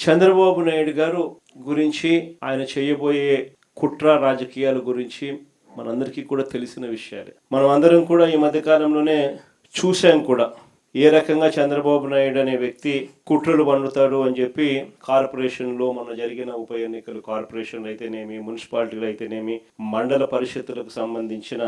చంద్రబాబు నాయుడు గారు గురించి ఆయన చేయబోయే కుట్ర రాజకీయాల గురించి మనందరికీ కూడా తెలిసిన విషయాలే. మనం అందరం కూడా ఈ మధ్య కాలంలోనే చూసాం కూడా ఏ రకంగా చంద్రబాబు నాయుడు అనే వ్యక్తి కుట్రలు పన్నుతాడు అని చెప్పి కార్పొరేషన్లో మన జరిగిన ఉప ఎన్నికలు, కార్పొరేషన్లు అయితేనేమి, మున్సిపాలిటీలు అయితేనేమి, మండల పరిషత్తులకు సంబంధించిన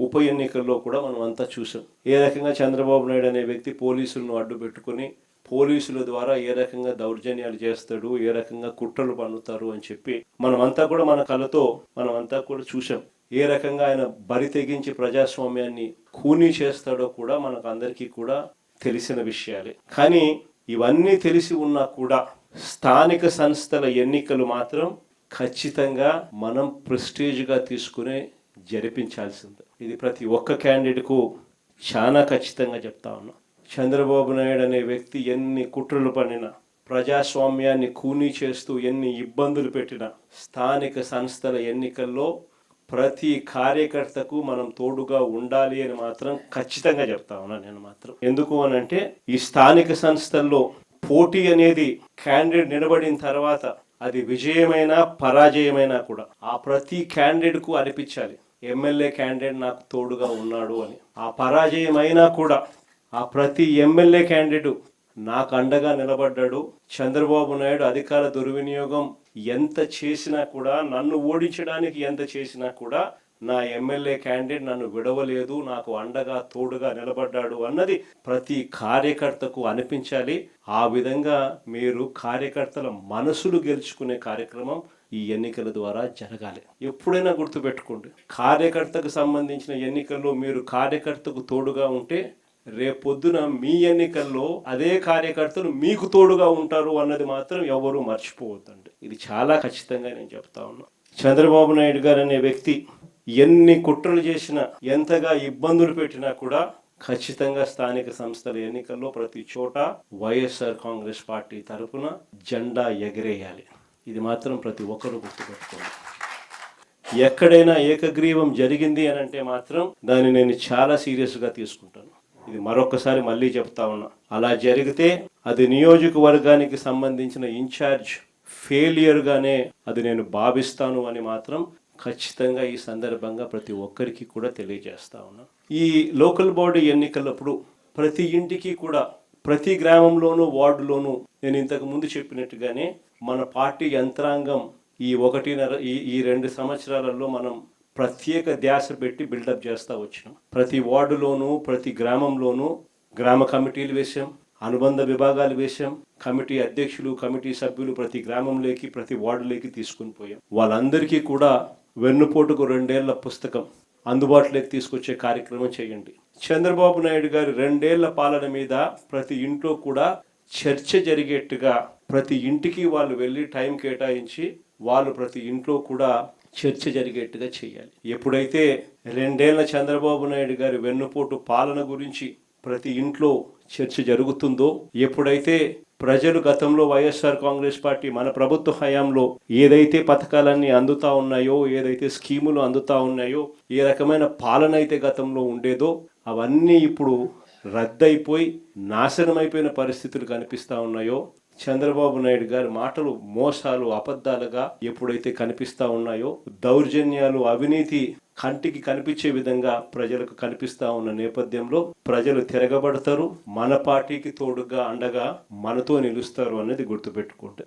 ఉప ఎన్నికల్లో కూడా మనం అంతా చూసాం. ఏ రకంగా చంద్రబాబు నాయుడు అనే వ్యక్తి పోలీసులను అడ్డు పెట్టుకుని పోలీసుల ద్వారా ఏ రకంగా దౌర్జన్యాలు చేస్తాడు, ఏ రకంగా కుట్రలు పన్నుతారు అని చెప్పి మనమంతా కూడా మన కళ్ళతో మనమంతా కూడా చూసాం. ఏ రకంగా ఆయన బరి తెగించి ప్రజాస్వామ్యాన్ని ఖూనీ చేస్తాడో కూడా మనకు అందరికీ కూడా తెలిసిన విషయాలే. కానీ ఇవన్నీ తెలిసి ఉన్నా కూడా స్థానిక సంస్థల ఎన్నికలు మాత్రం ఖచ్చితంగా మనం ప్రెస్టీజ్గా తీసుకునే జరిపించాల్సిందే. ఇది ప్రతి ఒక్క క్యాండిడేట్కు చాలా ఖచ్చితంగా చెప్తా ఉన్నాం. చంద్రబాబు నాయుడు అనే వ్యక్తి ఎన్ని కుట్రలు పన్నినా, ప్రజాస్వామ్యాన్ని ఖూనీ చేస్తూ ఎన్ని ఇబ్బందులు పెట్టినా, స్థానిక సంస్థల ఎన్నికల్లో ప్రతి కార్యకర్తకు మనం తోడుగా ఉండాలి అని మాత్రం ఖచ్చితంగా చెప్తా ఉన్నా నేను మాత్రం. ఎందుకు అనంటే ఈ స్థానిక సంస్థల్లో పోటీ అనేది క్యాండిడేట్ నిలబడిన తర్వాత అది విజయమైనా పరాజయమైనా కూడా ఆ ప్రతి క్యాండిడేట్కు అనిపించాలి ఎమ్మెల్యే క్యాండిడేట్ నాకు తోడుగా ఉన్నాడు అని. ఆ పరాజయమైనా కూడా ఆ ప్రతి ఎమ్మెల్యే క్యాండిడేట్ నాకు అండగా నిలబడ్డాడు. చంద్రబాబు నాయుడు అధికార దుర్వినియోగం ఎంత చేసినా కూడా, నన్ను ఓడించడానికి ఎంత చేసినా కూడా నా ఎమ్మెల్యే క్యాండిడేట్ నన్ను విడవలేదు, నాకు అండగా తోడుగా నిలబడ్డాడు అన్నది ప్రతి కార్యకర్తకు అనిపించాలి. ఆ విధంగా మీరు కార్యకర్తల మనసులు గెలుచుకునే కార్యక్రమం ఈ ఎన్నికల ద్వారా జరగాలి. ఎప్పుడైనా గుర్తుపెట్టుకోండి, కార్యకర్తకు సంబంధించిన ఎన్నికల్లో మీరు కార్యకర్తకు తోడుగా ఉంటే రేపొద్దున మీ ఎన్నికల్లో అదే కార్యకర్తలు మీకు తోడుగా ఉంటారు అన్నది మాత్రం ఎవరు మర్చిపోవద్దండి. ఇది చాలా ఖచ్చితంగా నేను చెప్తా ఉన్నా. చంద్రబాబు నాయుడు గారు అనే వ్యక్తి ఎన్ని కుట్రలు చేసినా, ఎంతగా ఇబ్బందులు పెట్టినా కూడా ఖచ్చితంగా స్థానిక సంస్థల ఎన్నికల్లో ప్రతి చోట వైఎస్ఆర్ కాంగ్రెస్ పార్టీ తరఫున జెండా ఎగరేయాలి. ఇది మాత్రం ప్రతి ఒక్కరూ గుర్తుపెట్టుకోండి. ఎక్కడైనా ఏకగ్రీవం జరిగింది అని అంటే మాత్రం దాన్ని నేను చాలా సీరియస్గా తీసుకుంటాను. ఇది మరొకసారి మళ్ళీ చెప్తా ఉన్నా. అలా జరిగితే అది నియోజకవర్గానికి సంబంధించిన ఇన్ఛార్జ్ ఫెయిలియర్గానే అది నేను భావిస్తాను అని మాత్రం ఖచ్చితంగా ఈ సందర్భంగా ప్రతి ఒక్కరికి కూడా తెలియజేస్తా ఉన్నా. ఈ లోకల్ బాడీ ఎన్నికలప్పుడు ప్రతి ఇంటికి కూడా, ప్రతి గ్రామంలోనూ, వార్డులోనూ నేను ఇంతకు ముందు చెప్పినట్టుగానే మన పార్టీ యంత్రాంగం ఈ 2 సంవత్సరాలలో మనం ప్రత్యేక ధ్యాస పెట్టి బిల్డప్ చేస్తూ వచ్చినాం. ప్రతి వార్డులోనూ, ప్రతి గ్రామంలోనూ గ్రామ కమిటీలు వేసాం, అనుబంధ విభాగాలు వేసాం, కమిటీ అధ్యక్షులు, కమిటీ సభ్యులు ప్రతి గ్రామంలోకి, ప్రతి వార్డులోకి తీసుకుని పోయాం. వాళ్ళందరికీ కూడా వెన్నుపోటుకు 2 ఏళ్ల పుస్తకం అందుబాటులోకి తీసుకొచ్చే కార్యక్రమం చేయండి. చంద్రబాబు నాయుడు గారి 2 ఏళ్ల పాలన మీద ప్రతి ఇంట్లో కూడా చర్చ జరిగేట్టుగా ప్రతి ఇంటికి వాళ్ళు వెళ్ళి టైం కేటాయించి వాళ్ళు ప్రతి ఇంట్లో కూడా చర్చ జరిగేట్టుగా చేయాలి. ఎప్పుడైతే 2 ఏళ్ల చంద్రబాబు నాయుడు గారి వెన్నుపోటు పాలన గురించి ప్రతి ఇంట్లో చర్చ జరుగుతుందో, ఎప్పుడైతే ప్రజలు గతంలో వైఎస్ఆర్ కాంగ్రెస్ పార్టీ మన ప్రభుత్వ హయాంలో ఏదైతే పథకాలన్నీ అందుతా ఉన్నాయో, ఏదైతే స్కీములు అందుతా ఉన్నాయో, ఏ రకమైన పాలన అయితే గతంలో ఉండేదో అవన్నీ ఇప్పుడు రద్దయిపోయి నాశనమైపోయిన పరిస్థితులు కనిపిస్తా ఉన్నాయో, చంద్రబాబు నాయుడు గారి మాటలు మోసాలు, అబద్ధాలుగా ఎప్పుడైతే కనిపిస్తా ఉన్నాయో, దౌర్జన్యాలు, అవినీతి కంటికి కనిపించే విధంగా ప్రజలకు కనిపిస్తా ఉన్న నేపథ్యంలో ప్రజలు తిరగబడతారు. మన పార్టీకి తోడుగా, అండగా మనతో నిలుస్తారు అనేది గుర్తుపెట్టుకుంటే